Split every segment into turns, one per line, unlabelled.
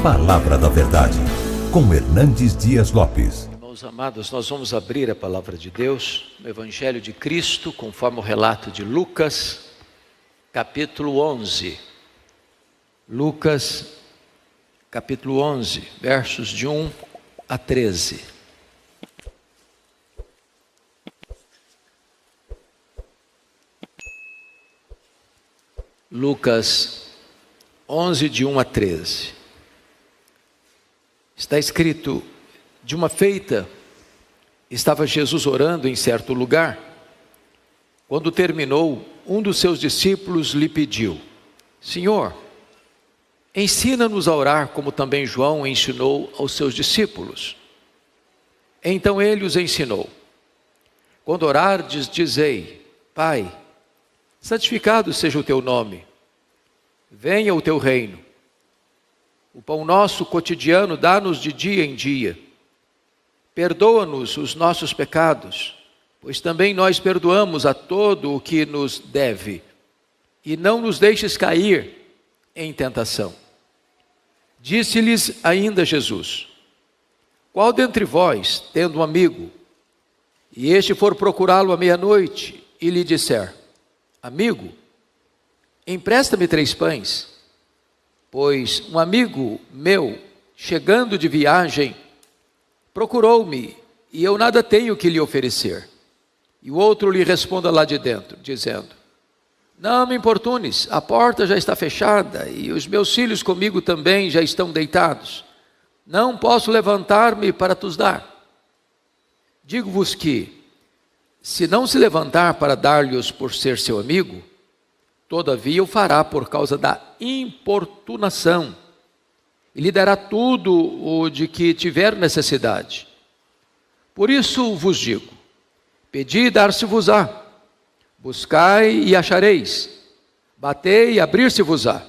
Palavra da Verdade, com Hernandes Dias Lopes.
Irmãos amados, nós vamos abrir a Palavra de Deus no Evangelho de Cristo, conforme o relato de Lucas, capítulo 11. Lucas, capítulo 11, versos de 1 a 13. Lucas 11, de 1 a 13. Está escrito: de uma feita, estava Jesus orando em certo lugar. Quando terminou, um dos seus discípulos lhe pediu: Senhor, ensina-nos a orar, como também João ensinou aos seus discípulos. Então ele os ensinou: quando orardes, dizei: Pai, santificado seja o teu nome, venha o teu reino. O pão nosso cotidiano dá-nos de dia em dia. Perdoa-nos os nossos pecados, pois também nós perdoamos a todo o que nos deve. E não nos deixes cair em tentação. Disse-lhes ainda Jesus: qual dentre vós, tendo um amigo, e este for procurá-lo à meia-noite, e lhe disser: Amigo, empresta-me 3 pães, pois um amigo meu, chegando de viagem, procurou-me, e eu nada tenho que lhe oferecer. E o outro lhe responda lá de dentro, dizendo: Não me importunes, a porta já está fechada, e os meus filhos comigo também já estão deitados. Não posso levantar-me para tos dar. Digo-vos que, se não se levantar para dar-lhes por ser seu amigo, todavia o fará por causa da importunação, e lhe dará tudo o de que tiver necessidade. Por isso vos digo: pedi e dar-se-vos-á, buscai e achareis, batei e abrir-se-vos-á.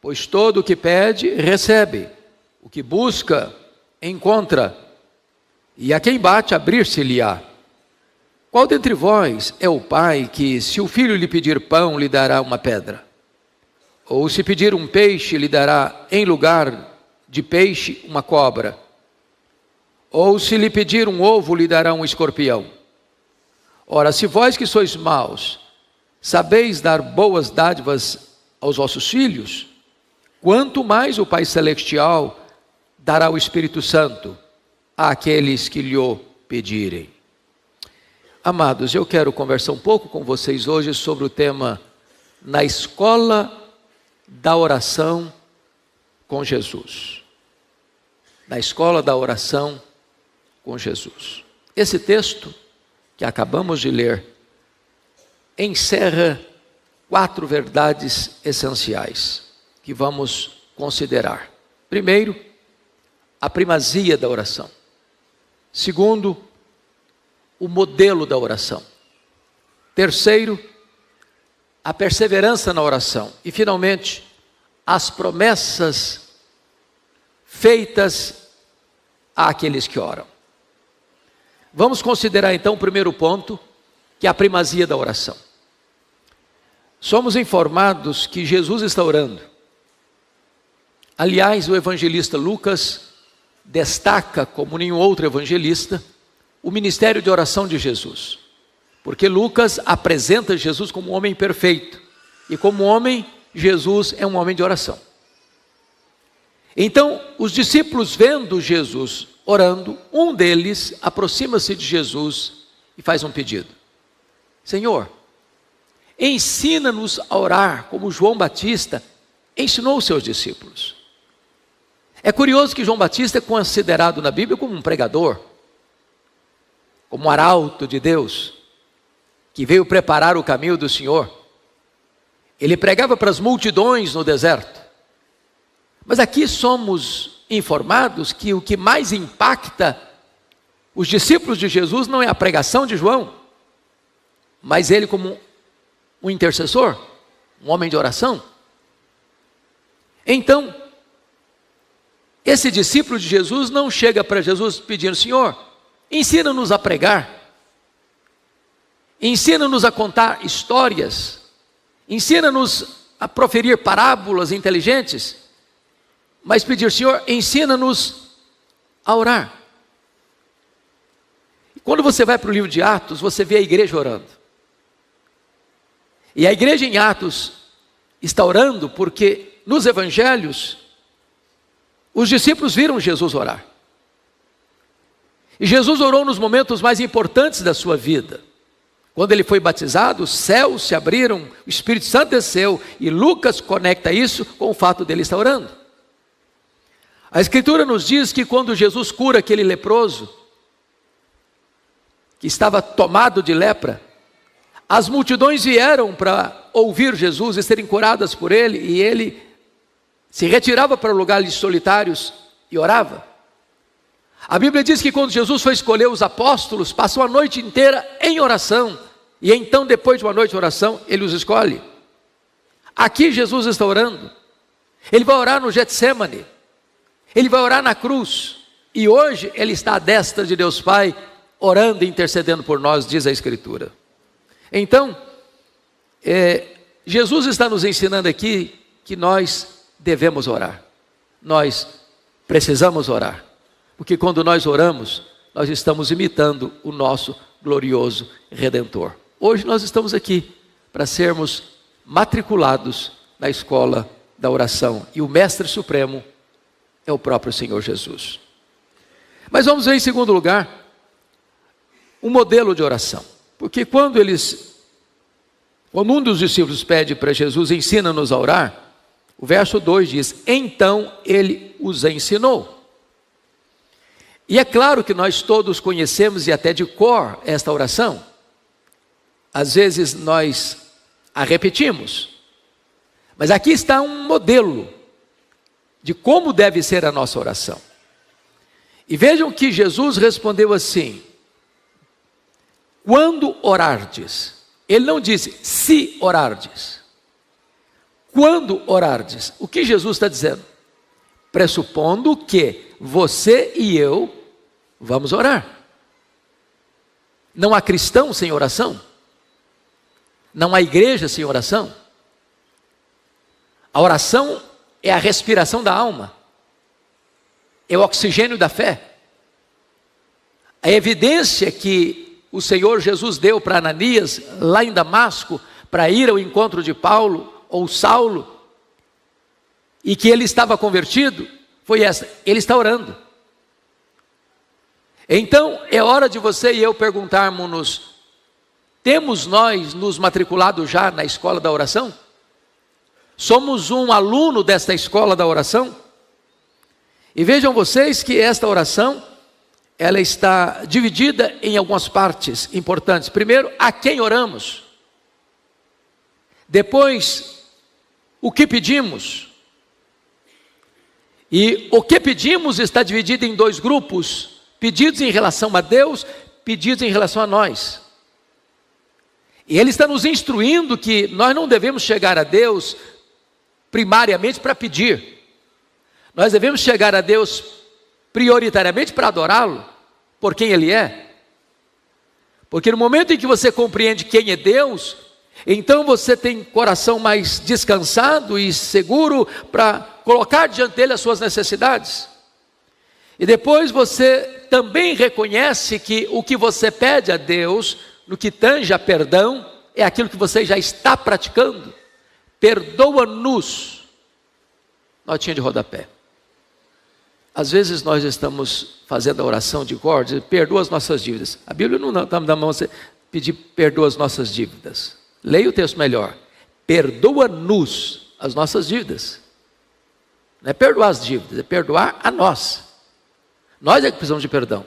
Pois todo o que pede, recebe, o que busca, encontra, e a quem bate, abrir-se-lhe-á. Qual dentre vós é o pai que, se o filho lhe pedir pão, lhe dará uma pedra? Ou se pedir um peixe, lhe dará em lugar de peixe uma cobra? Ou se lhe pedir um ovo, lhe dará um escorpião? Ora, se vós que sois maus, sabeis dar boas dádivas aos vossos filhos, quanto mais o Pai Celestial dará o Espírito Santo àqueles que lhe o pedirem. Amados, eu quero conversar um pouco com vocês hoje sobre o tema na escola da oração com Jesus. Na escola da oração com Jesus. Esse texto que acabamos de ler encerra 4 verdades essenciais que vamos considerar. Primeiro, a primazia da oração. Segundo, o modelo da oração. Terceiro, a perseverança na oração. E finalmente, as promessas feitas àqueles que oram. Vamos considerar então o primeiro ponto, que é a primazia da oração. Somos informados que Jesus está orando. Aliás, o evangelista Lucas destaca, como nenhum outro evangelista, o ministério de oração de Jesus, porque Lucas apresenta Jesus como um homem perfeito, e como homem, Jesus é um homem de oração. Então, os discípulos vendo Jesus orando, um deles aproxima-se de Jesus e faz um pedido: Senhor, ensina-nos a orar como João Batista ensinou os seus discípulos. É curioso que João Batista é considerado na Bíblia como um pregador, como um arauto de Deus, que veio preparar o caminho do Senhor. Ele pregava para as multidões no deserto. Mas aqui somos informados que o que mais impacta os discípulos de Jesus não é a pregação de João, mas ele como um intercessor, um homem de oração. Então, esse discípulo de Jesus não chega para Jesus pedindo: Senhor, ensina-nos a pregar, ensina-nos a contar histórias, ensina-nos a proferir parábolas inteligentes. mas pedir: Senhor, ensina-nos a orar. E quando você vai para o livro de Atos, você vê a igreja orando. E a igreja em Atos está orando porque nos evangelhos os discípulos viram Jesus orar. E Jesus orou nos momentos mais importantes da sua vida. Quando ele foi batizado, os céus se abriram, o Espírito Santo desceu, e Lucas conecta isso com o fato dele estar orando. A Escritura nos diz que quando Jesus cura aquele leproso, que estava tomado de lepra, as multidões vieram para ouvir Jesus e serem curadas por ele, e ele se retirava para lugares solitários e orava. A Bíblia diz que quando Jesus foi escolher os apóstolos, passou a noite inteira em oração, e então depois de uma noite de oração, ele os escolhe. Aqui Jesus está orando, ele vai orar no Getsêmani, ele vai orar na cruz, e hoje ele está à destra de Deus Pai, orando e intercedendo por nós, diz a Escritura. Então, Jesus está nos ensinando aqui que nós devemos orar, nós precisamos orar. Porque quando nós oramos, nós estamos imitando o nosso glorioso Redentor. Hoje nós estamos aqui para sermos matriculados na escola da oração. E o Mestre Supremo é o próprio Senhor Jesus. Mas vamos ver em segundo lugar, um modelo de oração. Porque quando um dos discípulos pede para Jesus: ensina-nos a orar, o verso 2 diz: então ele os ensinou. E é claro que nós todos conhecemos e até de cor esta oração. Às vezes nós a repetimos. Mas aqui está um modelo de como deve ser a nossa oração. E vejam que Jesus respondeu assim: quando orardes. Ele não disse se orardes. Quando orardes. O que Jesus está dizendo? Pressupondo que você e eu vamos orar. Não há cristão sem oração. Não há igreja sem oração. A oração é a respiração da alma. É o oxigênio da fé. A evidência que o Senhor Jesus deu para Ananias, lá em Damasco, para ir ao encontro de Paulo ou Saulo, e que ele estava convertido, foi essa: ele está orando. Então é hora de você e eu perguntarmos-nos: temos nós nos matriculado já na escola da oração? Somos um aluno desta escola da oração? E vejam vocês que esta oração, ela está dividida em algumas partes importantes. Primeiro, a quem oramos. Depois, o que pedimos. E o que pedimos está dividido em dois grupos: pedidos em relação a Deus, pedidos em relação a nós. E Ele está nos instruindo que nós não devemos chegar a Deus primariamente para pedir. Nós devemos chegar a Deus prioritariamente para adorá-lo, por quem Ele é. Porque no momento em que você compreende quem é Deus, então você tem coração mais descansado e seguro para colocar diante dele as suas necessidades. E depois você também reconhece que o que você pede a Deus, no que tange a perdão, é aquilo que você já está praticando. Perdoa-nos. Notinha de rodapé. Às vezes nós estamos fazendo a oração de cor, dizendo: perdoa as nossas dívidas. A Bíblia não está na mão você pedir perdoa as nossas dívidas. Leia o texto melhor. Perdoa-nos as nossas dívidas. Não é perdoar as dívidas, é perdoar a nós. Nós é que precisamos de perdão.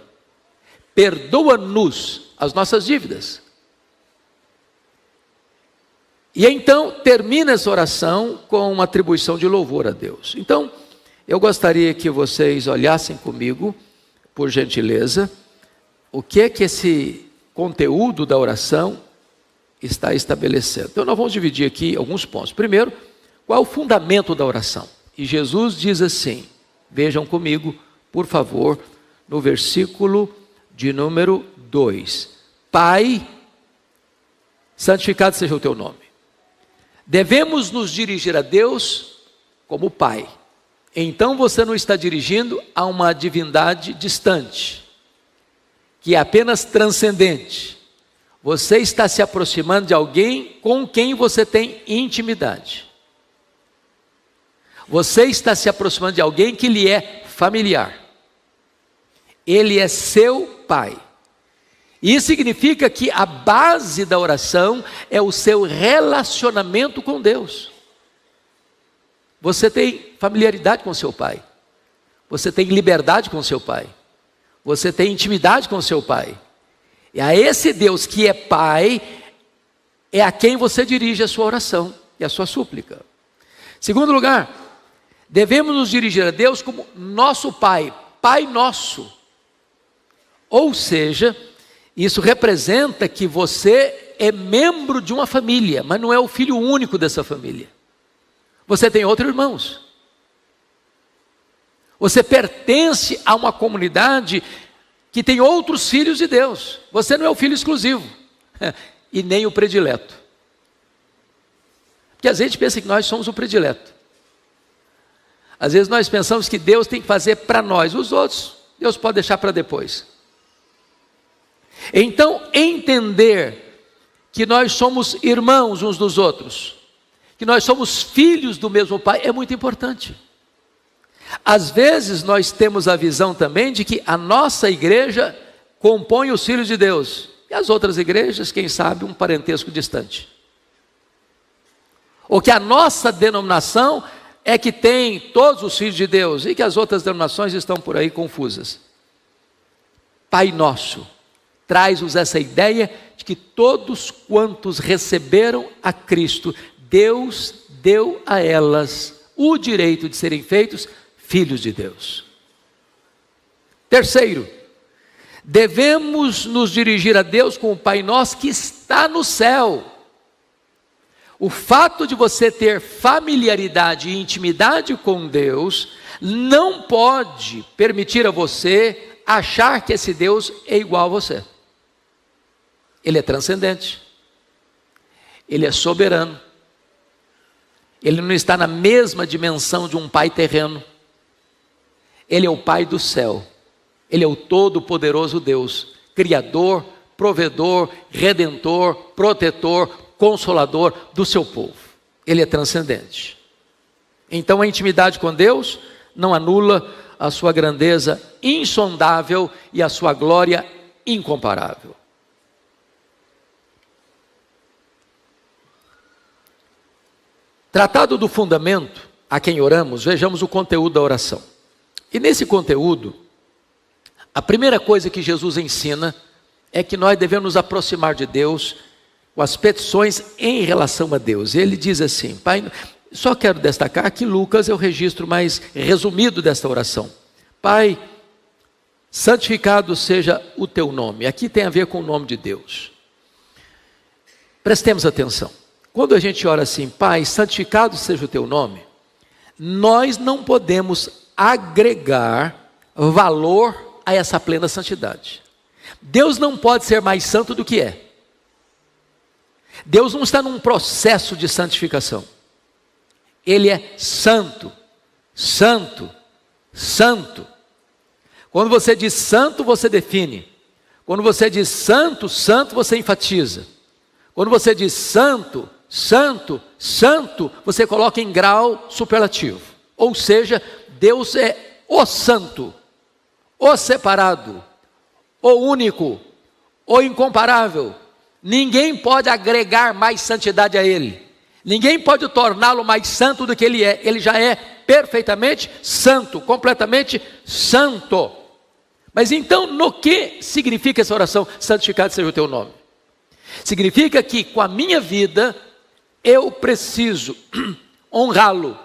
Perdoa-nos as nossas dívidas. E então termina essa oração com uma atribuição de louvor a Deus. Então, eu gostaria que vocês olhassem comigo, por gentileza, o que é que esse conteúdo da oração está estabelecendo. Então nós vamos dividir aqui alguns pontos. Primeiro, qual é o fundamento da oração? E Jesus diz assim, vejam comigo, por favor, no versículo de número 2. Pai, santificado seja o teu nome. Devemos nos dirigir a Deus como Pai. então você não está dirigindo a uma divindade distante, que é apenas transcendente. Você está se aproximando de alguém com quem você tem intimidade. Você está se aproximando de alguém que lhe é familiar. Ele é seu pai. Isso significa que a base da oração é o seu relacionamento com Deus. Você tem familiaridade com seu pai. Você tem liberdade com seu pai. Você tem intimidade com seu pai. E a esse Deus que é pai, é a quem você dirige a sua oração e a sua súplica. Segundo lugar, devemos nos dirigir a Deus como nosso pai, Pai nosso. Ou seja, isso representa que você é membro de uma família, mas não é o filho único dessa família. Você tem outros irmãos. Você pertence a uma comunidade que tem outros filhos de Deus. Você não é o filho exclusivo e nem o predileto. Porque às vezes a gente pensa que nós somos o predileto. Às vezes nós pensamos que Deus tem que fazer para nós. Os outros, Deus pode deixar para depois. Então, entender que nós somos irmãos uns dos outros, que nós somos filhos do mesmo Pai, é muito importante. Às vezes nós temos a visão também de que a nossa igreja compõe os filhos de Deus, e as outras igrejas, quem sabe, um parentesco distante. Ou que a nossa denominação é que tem todos os filhos de Deus, e que as outras denominações estão por aí confusas. Pai nosso traz-nos essa ideia de que todos quantos receberam a Cristo, Deus deu a elas o direito de serem feitos filhos de Deus. Terceiro, devemos nos dirigir a Deus como Pai nosso que está no céu. O fato de você ter familiaridade e intimidade com Deus não pode permitir a você achar que esse Deus é igual a você. Ele é transcendente. Ele é soberano. Ele não está na mesma dimensão de um pai terreno. Ele é o Pai do céu. Ele é o todo-poderoso Deus, Criador, provedor, redentor, protetor, consolador do seu povo. Ele é transcendente. Então a intimidade com Deus não anula a sua grandeza insondável e a sua glória incomparável. Tratado do fundamento a quem oramos, vejamos o conteúdo da oração. E nesse conteúdo, a primeira coisa que Jesus ensina é que nós devemos nos aproximar de Deus com as petições em relação a Deus. Ele diz assim, Pai, só quero destacar que Lucas é o registro mais resumido desta oração. Pai, santificado seja o teu nome. Aqui tem a ver com o nome de Deus. Prestemos atenção. Quando a gente ora assim, Pai, santificado seja o teu nome, nós não podemos agregar valor a essa plena santidade. Deus não pode ser mais santo do que é. Deus não está num processo de santificação. Ele é santo, santo, santo. Quando você diz santo, você define. Quando você diz santo, santo, você enfatiza. Quando você diz santo, santo, santo, você coloca em grau superlativo. Ou seja, Deus é o santo, o separado, o único, o incomparável. Ninguém pode agregar mais santidade a Ele. Ninguém pode torná-lo mais santo do que Ele é. Ele já é perfeitamente santo, completamente santo. Mas então, no que significa essa oração? Santificado seja o teu nome. Significa que com a minha vida, eu preciso honrá-lo,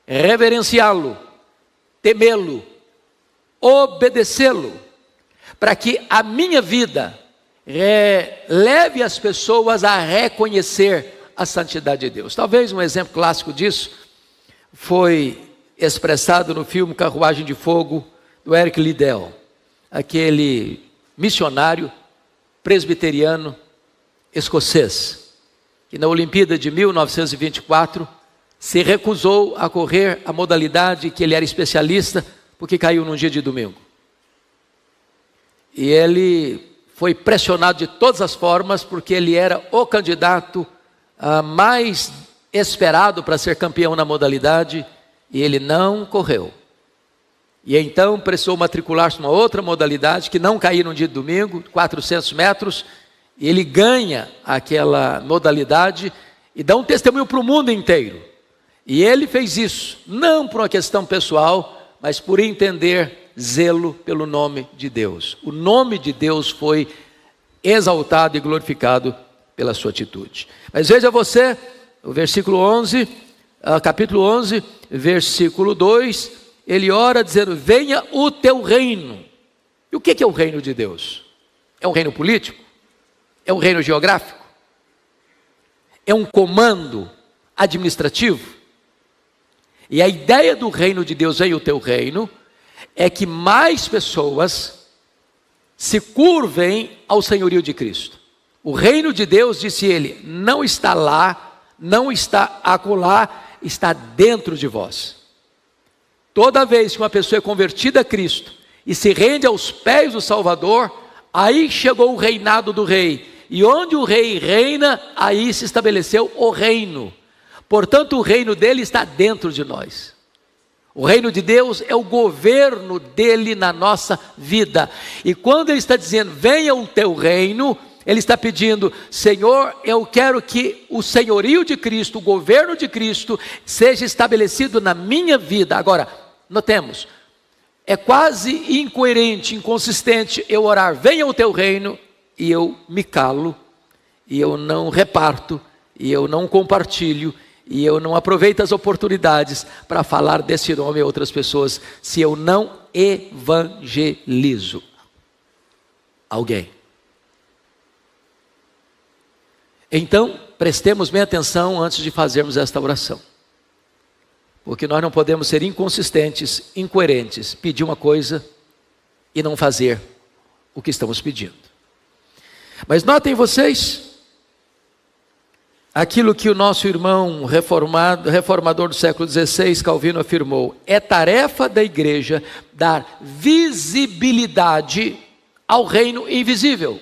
reverenciá-lo, temê-lo, obedecê-lo, para que a minha vida leve as pessoas a reconhecer a santidade de Deus. Talvez um exemplo clássico disso foi expressado no filme Carruagem de Fogo, do Eric Liddell, aquele missionário presbiteriano escocês, que na Olimpíada de 1924 se recusou a correr a modalidade que ele era especialista, porque caiu num dia de domingo. E ele foi pressionado de todas as formas, porque ele era o candidato mais esperado para ser campeão na modalidade, e ele não correu. E então precisou matricular-se numa outra modalidade, que não caiu no dia de domingo, 400 metros, e ele ganha aquela modalidade e dá um testemunho para o mundo inteiro. E ele fez isso, não por uma questão pessoal, mas por entender zelo pelo nome de Deus. O nome de Deus foi exaltado e glorificado pela sua atitude. Mas veja você, o versículo 11, capítulo 11, versículo 2, ele ora dizendo: venha o teu reino. E o que é o reino de Deus? É um reino político? É um reino geográfico? É um comando administrativo? E a ideia do reino de Deus, venha o teu reino, é que mais pessoas se curvem ao senhorio de Cristo. O reino de Deus, disse ele, não está lá, não está acolá, está dentro de vós. Toda vez que uma pessoa é convertida a Cristo e se rende aos pés do Salvador, aí chegou o reinado do rei. E onde o rei reina, aí se estabeleceu o reino. Portanto, o reino dele está dentro de nós. O reino de Deus é o governo dele na nossa vida. E quando ele está dizendo, venha o teu reino, ele está pedindo, Senhor, eu quero que o senhorio de Cristo, o governo de Cristo, seja estabelecido na minha vida. Agora, notemos, é quase incoerente, inconsistente eu orar, venha o teu reino, e eu me calo, e eu não reparto, e eu não compartilho, e eu não aproveito as oportunidades para falar desse nome a outras pessoas, se eu não evangelizo alguém. Então, prestemos bem atenção antes de fazermos esta oração, porque nós não podemos ser inconsistentes, incoerentes, pedir uma coisa e não fazer o que estamos pedindo. Mas notem vocês, aquilo que o nosso irmão reformador do século XVI, Calvino, afirmou: é tarefa da igreja dar visibilidade ao reino invisível.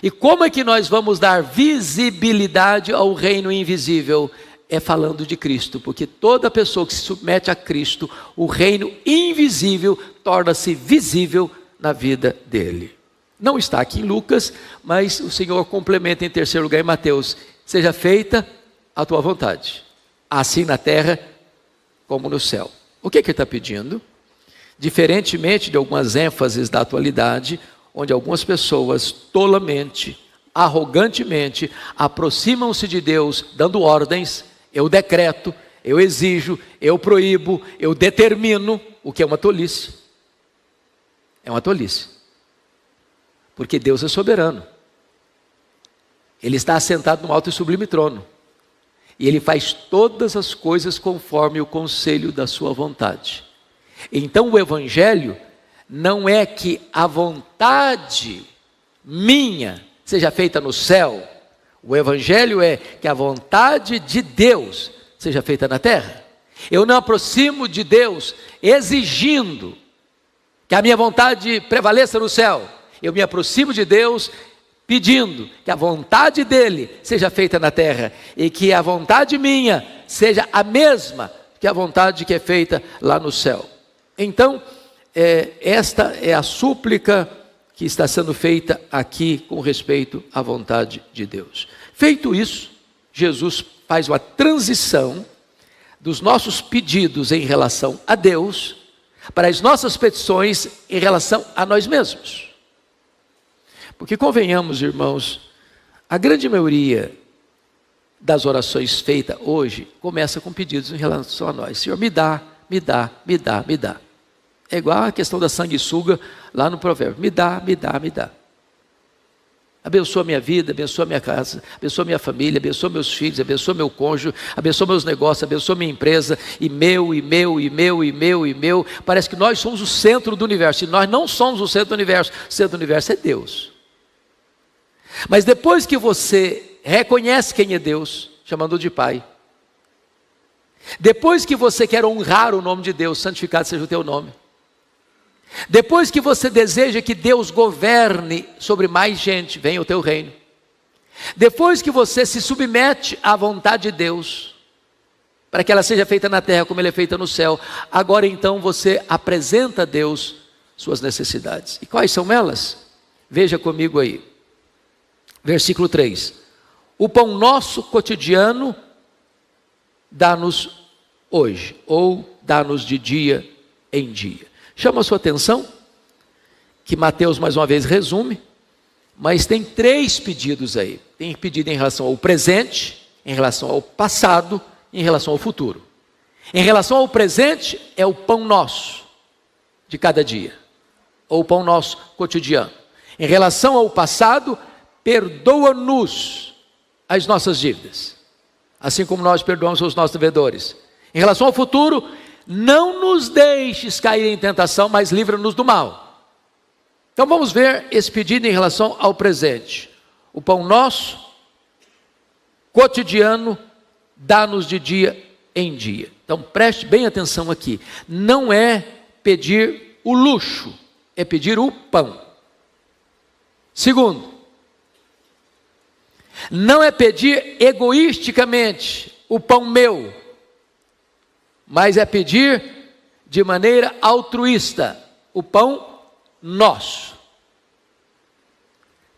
E como é que nós vamos dar visibilidade ao reino invisível? É falando de Cristo, porque toda pessoa que se submete a Cristo, o reino invisível torna-se visível na vida dele. Não está aqui em Lucas, mas o Senhor complementa em terceiro lugar em Mateus: seja feita a tua vontade, assim na terra como no céu. O que ele está pedindo? Diferentemente de algumas ênfases da atualidade, onde algumas pessoas tolamente, arrogantemente, aproximam-se de Deus dando ordens, eu decreto, eu exijo, eu proíbo, eu determino, o que é uma tolice. É uma tolice. Porque Deus é soberano. Ele está assentado no alto e sublime trono. E Ele faz todas as coisas conforme o conselho da sua vontade. Então o Evangelho não é que a vontade minha seja feita no céu. O Evangelho é que a vontade de Deus seja feita na terra. Eu não aproximo de Deus exigindo que a minha vontade prevaleça no céu. Eu me aproximo de Deus pedindo que a vontade dEle seja feita na terra e que a vontade minha seja a mesma que a vontade que é feita lá no céu. Então, esta é a súplica que está sendo feita aqui com respeito à vontade de Deus. Feito isso, Jesus faz uma transição dos nossos pedidos em relação a Deus para as nossas petições em relação a nós mesmos. Porque convenhamos, irmãos, a grande maioria das orações feitas hoje começa com pedidos em relação a nós. Senhor, me dá, me dá, me dá, me dá. É igual a questão da sanguessuga lá no provérbio. Me dá, me dá, me dá. Abençoa minha vida, abençoa minha casa, abençoa minha família, abençoa meus filhos, abençoa meu cônjuge, abençoa meus negócios, abençoa minha empresa, e meu, e meu, e meu, e meu, e meu. Parece que nós somos o centro do universo, e nós não somos o centro do universo. O centro do universo é Deus. Mas depois que você reconhece quem é Deus, chamando-o de Pai, Depois que você quer honrar o nome de Deus, santificado seja o teu nome. Depois que você deseja que Deus governe sobre mais gente, venha o teu reino. Depois que você se submete à vontade de Deus, para que ela seja feita na terra como ela é feita no céu, agora então você apresenta a Deus suas necessidades. E quais são elas? Veja comigo aí. Versículo 3. O pão nosso cotidiano dá-nos hoje, ou dá-nos de dia em dia. Chama a sua atenção que Mateus mais uma vez resume, mas tem 3 pedidos aí. Tem pedido em relação ao presente, em relação ao passado, em relação ao futuro. Em relação ao presente, é o pão nosso de cada dia, ou o pão nosso cotidiano. Em relação ao passado, perdoa-nos as nossas dívidas, assim como nós perdoamos os nossos devedores. Em relação ao futuro, não nos deixes cair em tentação, mas livra-nos do mal. Então vamos ver esse pedido em relação ao presente. O pão nosso cotidiano dá-nos de dia em dia. Então preste bem atenção aqui. Não é pedir o luxo, é pedir o pão. Segundo, não é pedir egoisticamente o pão meu, mas é pedir de maneira altruísta o pão nosso.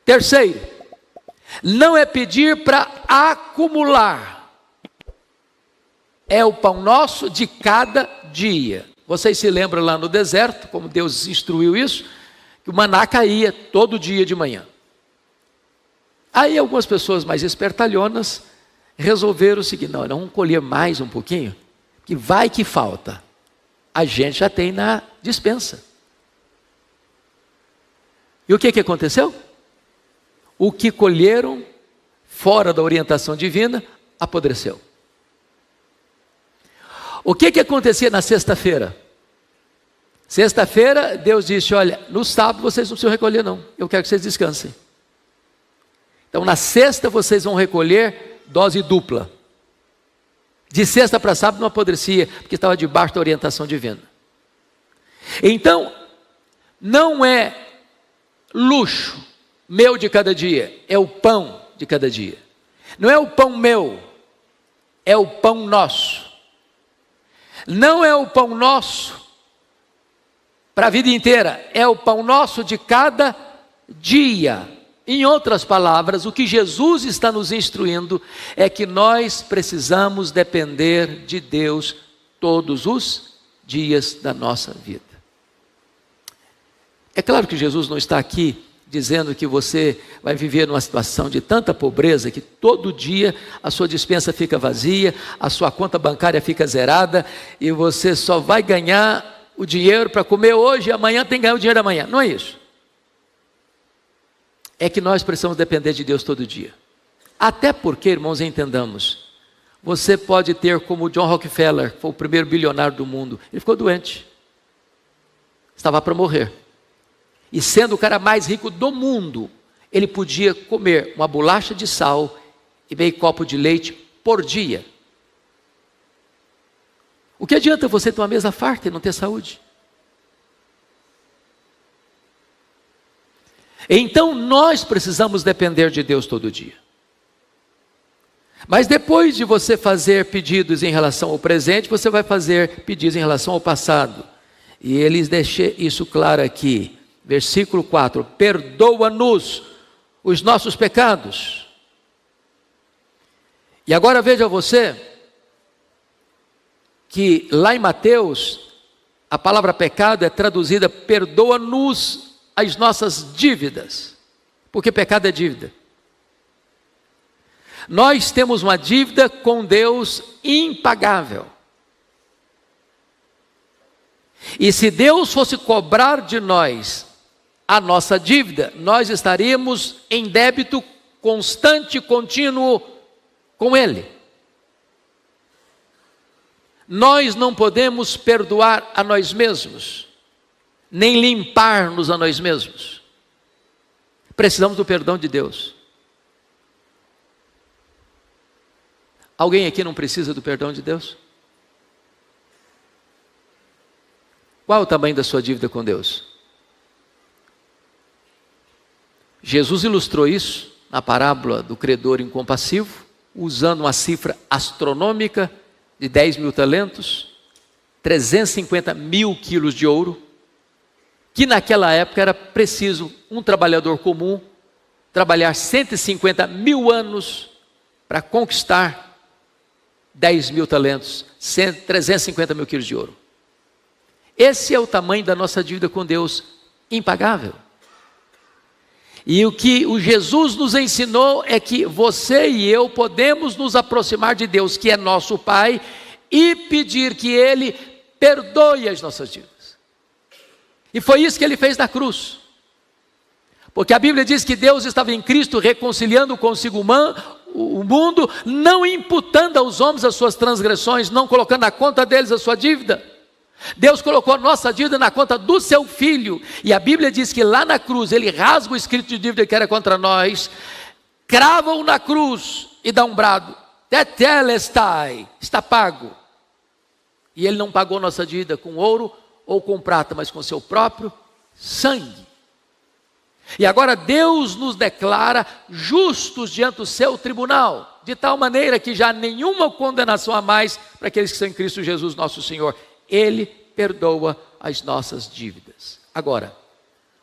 Terceiro, não é pedir para acumular, é o pão nosso de cada dia. Vocês se lembram lá no deserto, como Deus instruiu isso, que o maná caía todo dia de manhã. Aí algumas pessoas mais espertalhonas resolveram o seguinte: não, vamos colher mais um pouquinho, que vai que falta, a gente já tem na despensa. E o que aconteceu? O que colheram fora da orientação divina apodreceu. O que acontecia na sexta-feira? Sexta-feira Deus disse: olha, no sábado vocês não precisam recolher não, eu quero que vocês descansem. Então na sexta vocês vão recolher dose dupla. De sexta para sábado não apodrecia, porque estava debaixo da orientação divina. Então, não é luxo meu de cada dia, é o pão de cada dia. Não é o pão meu, é o pão nosso. Não é o pão nosso para a vida inteira, é o pão nosso de cada dia. Em outras palavras, o que Jesus está nos instruindo é que nós precisamos depender de Deus todos os dias da nossa vida. É claro que Jesus não está aqui dizendo que você vai viver numa situação de tanta pobreza que todo dia a sua despensa fica vazia, a sua conta bancária fica zerada e você só vai ganhar o dinheiro para comer hoje e amanhã tem que ganhar o dinheiro amanhã. Não é isso. É que nós precisamos depender de Deus todo dia. Até porque, irmãos, entendamos, você pode ter como John Rockefeller, que foi o primeiro bilionário do mundo, ele ficou doente, estava para morrer. E sendo o cara mais rico do mundo, ele podia comer uma bolacha de sal e meio copo de leite por dia. O que adianta você ter uma mesa farta e não ter saúde? Então nós precisamos depender de Deus todo dia. Mas depois de você fazer pedidos em relação ao presente, você vai fazer pedidos em relação ao passado. E eles deixam isso claro aqui. Versículo 4: perdoa-nos os nossos pecados. E agora veja você, que lá em Mateus, a palavra pecado é traduzida perdoa-nos as nossas dívidas, porque pecado é dívida. Nós temos uma dívida com Deus impagável. E se Deus fosse cobrar de nós a nossa dívida, nós estaríamos em débito constante e contínuo com Ele. Nós não podemos perdoar a nós mesmos, nem limpar-nos a nós mesmos. Precisamos do perdão de Deus. Alguém aqui não precisa do perdão de Deus? Qual é o tamanho da sua dívida com Deus? Jesus ilustrou isso na parábola do credor incompassivo, usando uma cifra astronômica de 10 mil talentos, 350 mil quilos de ouro, que naquela época era preciso um trabalhador comum trabalhar 150 mil anos para conquistar 10 mil talentos, 350 mil quilos de ouro. Esse é o tamanho da nossa dívida com Deus, impagável. E o que o Jesus nos ensinou é que você e eu podemos nos aproximar de Deus, que é nosso Pai, e pedir que Ele perdoe as nossas dívidas. E foi isso que Ele fez na cruz. Porque a Bíblia diz que Deus estava em Cristo reconciliando consigo o mundo, não imputando aos homens as suas transgressões, não colocando na conta deles a sua dívida. Deus colocou a nossa dívida na conta do seu Filho, e a Bíblia diz que lá na cruz, Ele rasga o escrito de dívida que era contra nós, crava-o na cruz e dá um brado, tetelestai, está pago. E Ele não pagou nossa dívida com ouro ou com prata, mas com seu próprio sangue. E agora Deus nos declara justos diante do seu tribunal, de tal maneira que já nenhuma condenação há mais para aqueles que são em Cristo Jesus nosso Senhor. Ele perdoa as nossas dívidas. Agora,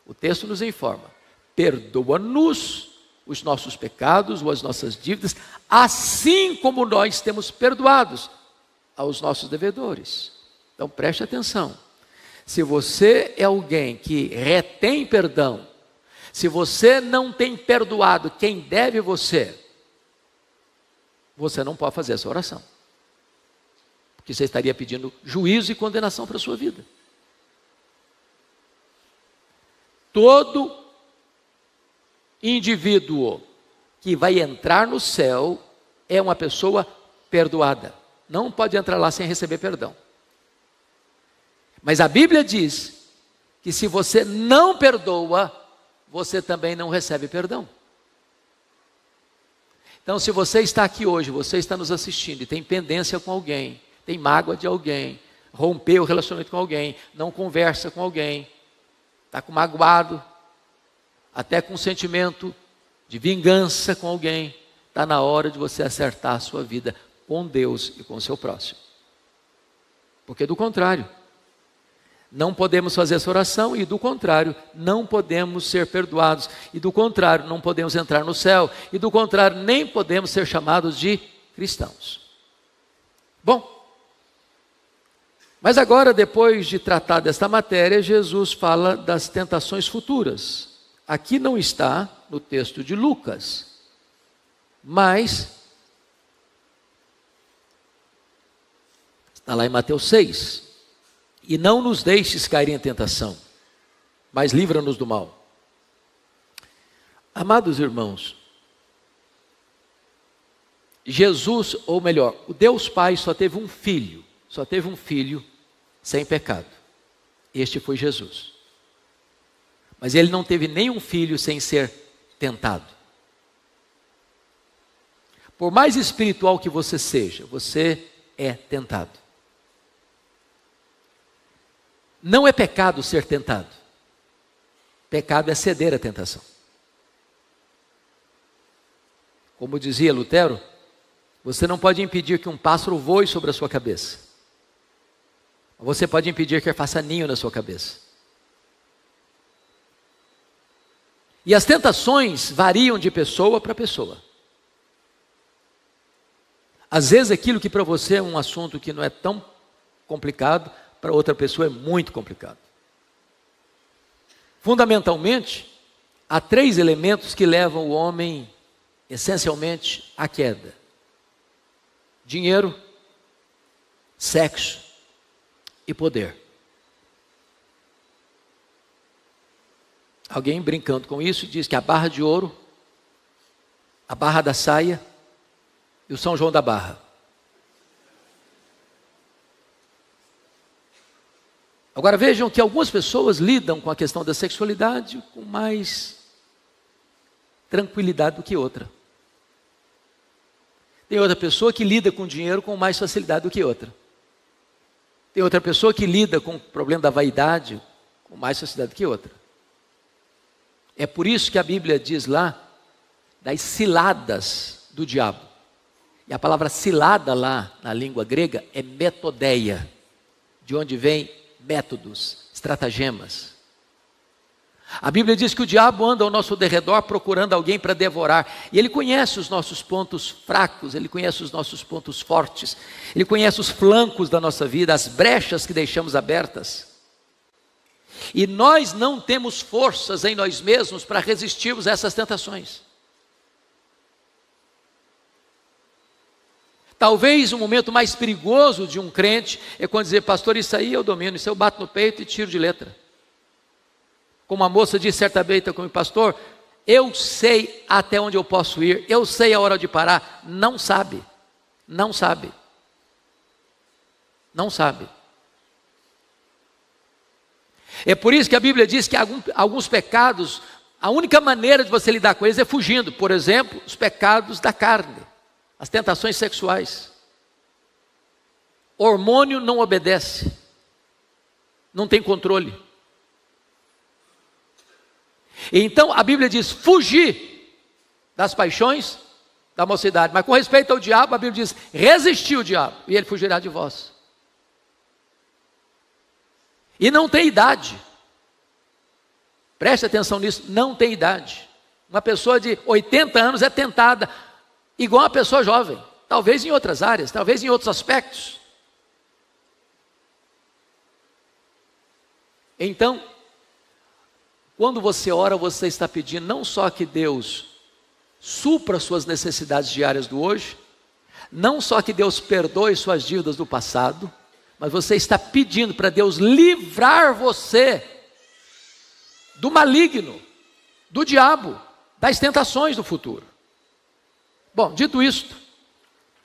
o texto nos informa: perdoa-nos os nossos pecados ou as nossas dívidas, assim como nós temos perdoados aos nossos devedores. Então preste atenção. Se você é alguém que retém perdão, se você não tem perdoado quem deve você não pode fazer essa oração. Porque você estaria pedindo juízo e condenação para a sua vida. Todo indivíduo que vai entrar no céu é uma pessoa perdoada. Não pode entrar lá sem receber perdão. Mas a Bíblia diz que se você não perdoa, você também não recebe perdão. Então, se você está aqui hoje, você está nos assistindo e tem pendência com alguém, tem mágoa de alguém, rompeu o relacionamento com alguém, não conversa com alguém, está magoado, até com sentimento de vingança com alguém, está na hora de você acertar a sua vida com Deus e com o seu próximo. Porque do contrário, não podemos fazer essa oração, e do contrário, não podemos ser perdoados, e do contrário, não podemos entrar no céu, e do contrário, nem podemos ser chamados de cristãos. Bom, mas agora, depois de tratar desta matéria, Jesus fala das tentações futuras. Aqui não está no texto de Lucas, mas está lá em Mateus 6. E não nos deixes cair em tentação, mas livra-nos do mal. Amados irmãos, Jesus, ou melhor, o Deus Pai só teve um filho sem pecado. Este foi Jesus. Mas Ele não teve nenhum filho sem ser tentado. Por mais espiritual que você seja, você é tentado. Não é pecado ser tentado. Pecado é ceder à tentação. Como dizia Lutero, você não pode impedir que um pássaro voe sobre a sua cabeça. Você pode impedir que ele faça ninho na sua cabeça. E as tentações variam de pessoa para pessoa. Às vezes aquilo que para você é um assunto que não é tão complicado, para outra pessoa é muito complicado. Fundamentalmente, há 3 elementos que levam o homem, essencialmente, à queda: dinheiro, sexo e poder. Alguém brincando com isso diz que a barra de ouro, a barra da saia e o São João da Barra. Agora vejam que algumas pessoas lidam com a questão da sexualidade com mais tranquilidade do que outra. Tem outra pessoa que lida com dinheiro com mais facilidade do que outra. Tem outra pessoa que lida com o problema da vaidade com mais facilidade que outra. É por isso que a Bíblia diz lá das ciladas do diabo. E a palavra cilada lá na língua grega é metodeia, de onde vem métodos, estratagemas. A Bíblia diz que o diabo anda ao nosso derredor procurando alguém para devorar. E ele conhece os nossos pontos fracos, ele conhece os nossos pontos fortes, ele conhece os flancos da nossa vida, as brechas que deixamos abertas. E nós não temos forças em nós mesmos para resistirmos a essas tentações. Talvez o momento mais perigoso de um crente é quando dizer: pastor, isso aí eu domino, isso eu bato no peito e tiro de letra. Como a moça disse certa vez comigo: pastor, eu sei até onde eu posso ir, eu sei a hora de parar. Não sabe, não sabe, não sabe. É por isso que a Bíblia diz que alguns pecados, a única maneira de você lidar com eles é fugindo. Por exemplo, os pecados da carne, as tentações sexuais. Hormônio não obedece, não tem controle. Então a Bíblia diz: fugir das paixões da mocidade. Mas com respeito ao diabo, a Bíblia diz: resistir o diabo e ele fugirá de vós. E não tem idade. Preste atenção nisso, não tem idade. Uma pessoa de 80 anos é tentada igual uma pessoa jovem, talvez em outras áreas, talvez em outros aspectos. Então, quando você ora, você está pedindo não só que Deus supra suas necessidades diárias do hoje, não só que Deus perdoe suas dívidas do passado, mas você está pedindo para Deus livrar você do maligno, do diabo, das tentações do futuro. Bom, dito isto,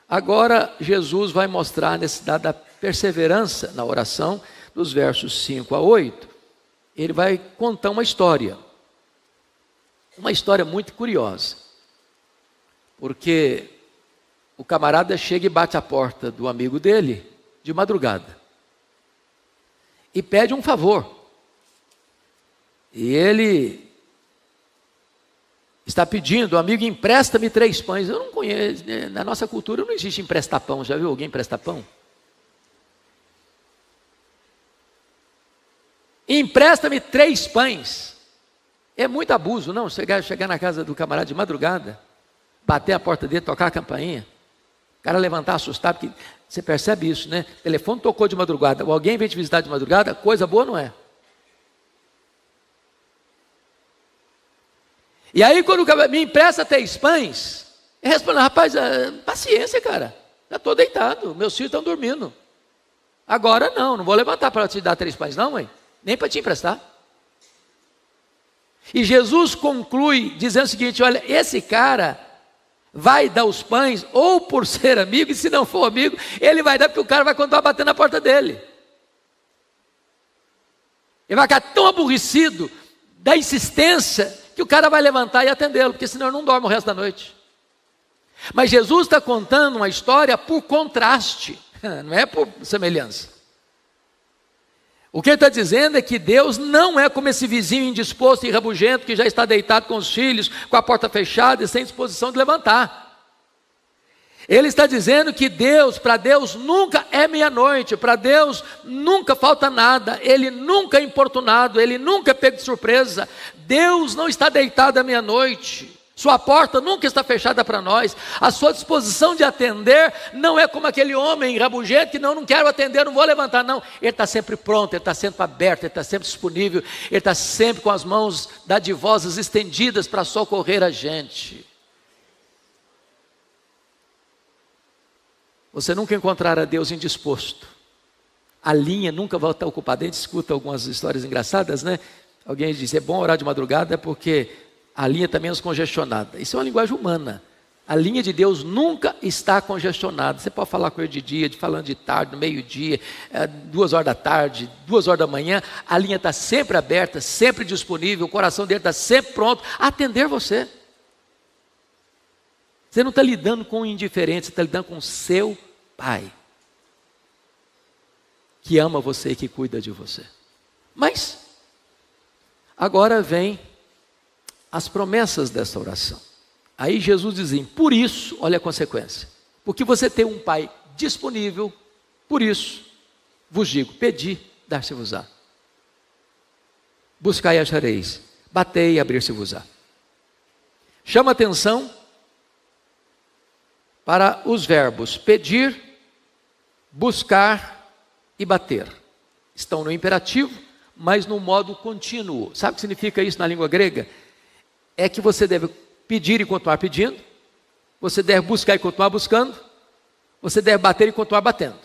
agora Jesus vai mostrar a necessidade da perseverança na oração, dos versos 5 a 8. Ele vai contar uma história muito curiosa, porque o camarada chega e bate a porta do amigo dele de madrugada e pede um favor. E ele está pedindo: amigo, empresta-me 3 pães. Eu não conheço, na nossa cultura não existe emprestar pão. Já viu alguém emprestar pão? Empresta-me 3 pães. É muito abuso, não? Chegar na casa do camarada de madrugada, bater a porta dele, tocar a campainha, o cara levantar assustado, porque você percebe isso, né? O telefone tocou de madrugada, ou alguém veio te visitar de madrugada, coisa boa não é? E aí quando o cara me empresta 3 pães, eu respondo: rapaz, paciência, cara, já estou deitado, meus filhos estão dormindo, agora não vou levantar para te dar 3 pães não, mãe, nem para te emprestar. E Jesus conclui dizendo o seguinte: olha, esse cara vai dar os pães ou por ser amigo, e se não for amigo, ele vai dar porque o cara vai continuar batendo na porta dele. Ele vai ficar tão aborrecido da insistência que o cara vai levantar e atendê-lo, porque senão ele não dorme o resto da noite. Mas Jesus está contando uma história por contraste, não é por semelhança. O que ele está dizendo é que Deus não é como esse vizinho indisposto e rabugento que já está deitado com os filhos, com a porta fechada e sem disposição de levantar. Ele está dizendo que para Deus nunca é meia-noite, para Deus nunca falta nada, Ele nunca é importunado, Ele nunca é pego de surpresa. Deus não está deitado à meia-noite, sua porta nunca está fechada para nós, a sua disposição de atender não é como aquele homem rabugento que não quero atender, não vou levantar, não. Ele está sempre pronto, Ele está sempre aberto, Ele está sempre disponível, Ele está sempre com as mãos dadivosas estendidas para socorrer a gente. Você nunca encontrará Deus indisposto, a linha nunca vai estar ocupada. A gente escuta algumas histórias engraçadas, né? Alguém diz: é bom orar de madrugada porque a linha está menos congestionada. Isso é uma linguagem humana. A linha de Deus nunca está congestionada. Você pode falar com Ele de dia, falando de tarde, no meio-dia, 2 horas da tarde, 2 horas da manhã. A linha está sempre aberta, sempre disponível. O coração dele está sempre pronto a atender você. Você não está lidando com o indiferente, você está lidando com o seu Pai. que ama você e que cuida de você. Mas, agora vem as promessas dessa oração. Aí Jesus diz assim, por isso, olha a consequência, porque você tem um Pai disponível, por isso, vos digo, pedi, dar-se-vos-á. Buscai e achareis, batei e abrir-se-vos-á. Chama atenção para os verbos pedir, buscar e bater. Estão no imperativo, mas no modo contínuo. Sabe o que significa isso na língua grega? É que você deve pedir e continuar pedindo, você deve buscar e continuar buscando, você deve bater e continuar batendo.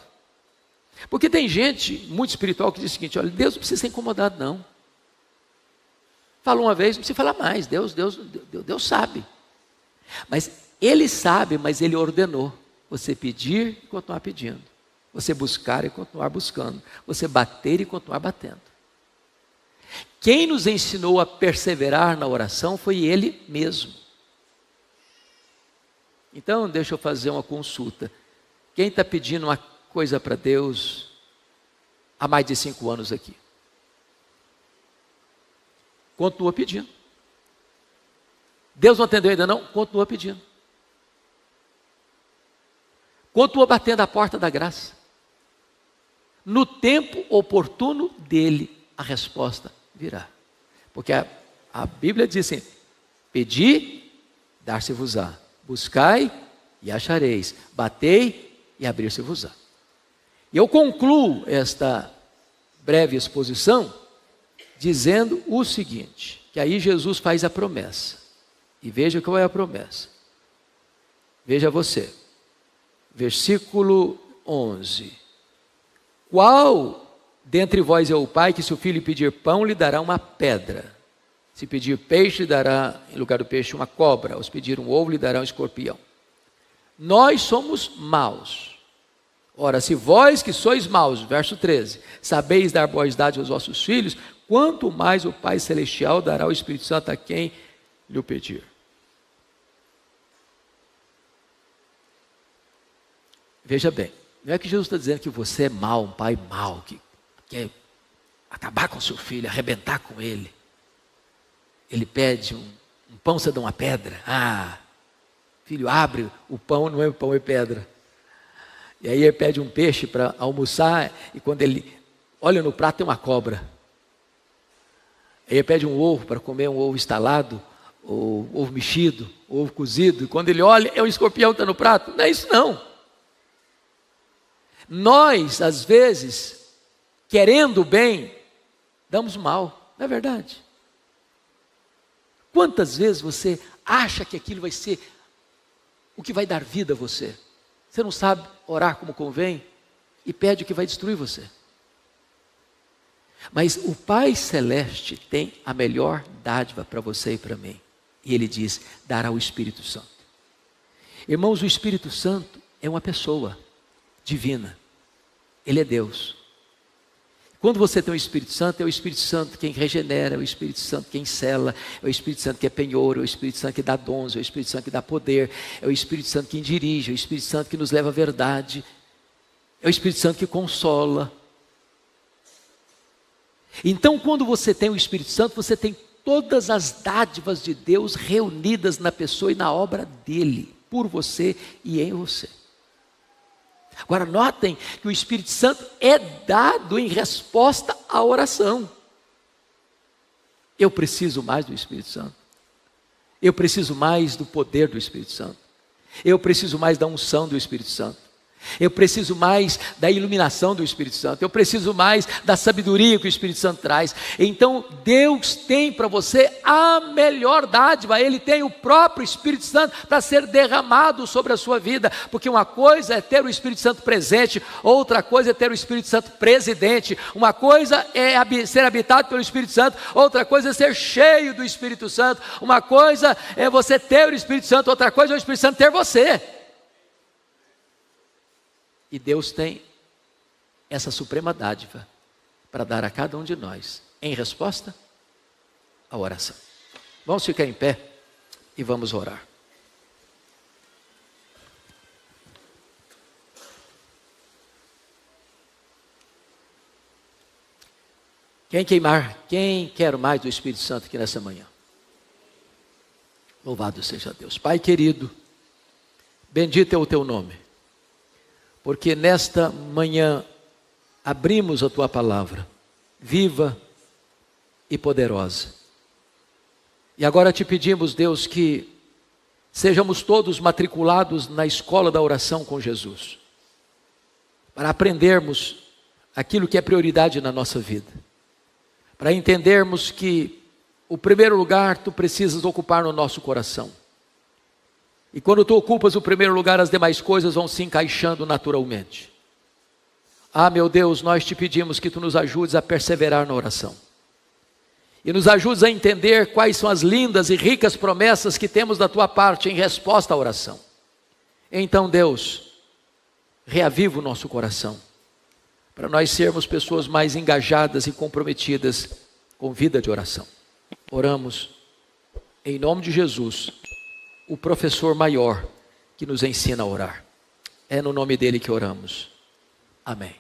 Porque tem gente muito espiritual que diz o seguinte, olha, Deus não precisa ser incomodado não. Falou uma vez, não precisa falar mais, Deus sabe. Mas Ele sabe, mas Ele ordenou você pedir e continuar pedindo, você buscar e continuar buscando, você bater e continuar batendo. Quem nos ensinou a perseverar na oração foi Ele mesmo. Então, deixa eu fazer uma consulta. Quem está pedindo uma coisa para Deus há mais de 5 anos aqui? Continua pedindo. Deus não atendeu ainda não? Continua pedindo. Continua batendo a porta da graça. No tempo oportuno dele, a resposta virá. Porque a Bíblia diz assim, pedi, dar-se-vos-á. Buscai e achareis. Batei e abrir-se-vos-á. E eu concluo esta breve exposição dizendo o seguinte, que aí Jesus faz a promessa. E veja qual é a promessa. Veja você. Versículo 11. Qual dentre vós é o pai que se o filho pedir pão lhe dará uma pedra? Se pedir peixe lhe dará em lugar do peixe uma cobra, ou se pedir um ovo lhe dará um escorpião. Nós somos maus. Ora, se vós que sois maus, verso 13, sabeis dar boas dádivas aos vossos filhos, quanto mais o Pai Celestial dará o Espírito Santo a quem lhe o pedir. Veja bem, não é que Jesus está dizendo que você é mau, um pai mau, que quer acabar com seu filho, arrebentar com ele. Ele pede um pão, você dá uma pedra. Ah, filho, abre o pão, não é pão, é pedra. E aí ele pede um peixe para almoçar, e quando ele olha no prato tem uma cobra. Aí ele pede um ovo para comer, um ovo estalado, ou ovo mexido, ovo cozido, e quando ele olha, é um escorpião que está no prato. Não é isso não. Nós, às vezes, querendo o bem, damos mal, não é verdade? Quantas vezes você acha que aquilo vai ser o que vai dar vida a você? Você não sabe orar como convém e pede o que vai destruir você. Mas o Pai Celeste tem a melhor dádiva para você e para mim. E Ele diz, dará o Espírito Santo. Irmãos, o Espírito Santo é uma pessoa divina. Ele é Deus. Quando você tem o Espírito Santo, é o Espírito Santo quem regenera, é o Espírito Santo quem sela, é o Espírito Santo que é penhor, é o Espírito Santo que dá dons, é o Espírito Santo que dá poder, é o Espírito Santo que dirige, é o Espírito Santo que nos leva à verdade, é o Espírito Santo que consola. Então, quando você tem o Espírito Santo, você tem todas as dádivas de Deus reunidas na pessoa e na obra dele, por você e em você. Agora notem que o Espírito Santo é dado em resposta à oração. Eu preciso mais do Espírito Santo. Eu preciso mais do poder do Espírito Santo. Eu preciso mais da unção do Espírito Santo. Eu preciso mais da iluminação do Espírito Santo. Eu preciso mais da sabedoria que o Espírito Santo traz. Então Deus tem para você a melhor dádiva. Ele tem o próprio Espírito Santo para ser derramado sobre a sua vida. Porque uma coisa é ter o Espírito Santo presente, outra coisa é ter o Espírito Santo presidente. Uma coisa é ser habitado pelo Espírito Santo, outra coisa é ser cheio do Espírito Santo. Uma coisa é você ter o Espírito Santo, outra coisa é o Espírito Santo ter você. E Deus tem essa suprema dádiva para dar a cada um de nós, em resposta à oração. Vamos ficar em pé e vamos orar. Quem quer mais do Espírito Santo aqui nessa manhã? Louvado seja Deus. Pai querido, bendito é o teu nome, porque nesta manhã abrimos a tua palavra, viva e poderosa. E agora te pedimos, Deus, que sejamos todos matriculados na escola da oração com Jesus, para aprendermos aquilo que é prioridade na nossa vida, para entendermos que o primeiro lugar tu precisas ocupar no nosso coração. E quando tu ocupas o primeiro lugar, as demais coisas vão se encaixando naturalmente. Ah, meu Deus, nós te pedimos que tu nos ajudes a perseverar na oração. E nos ajudes a entender quais são as lindas e ricas promessas que temos da tua parte em resposta à oração. Então, Deus, reaviva o nosso coração, para nós sermos pessoas mais engajadas e comprometidas com vida de oração. Oramos em nome de Jesus, o professor maior que nos ensina a orar. É no nome dele que oramos. Amém.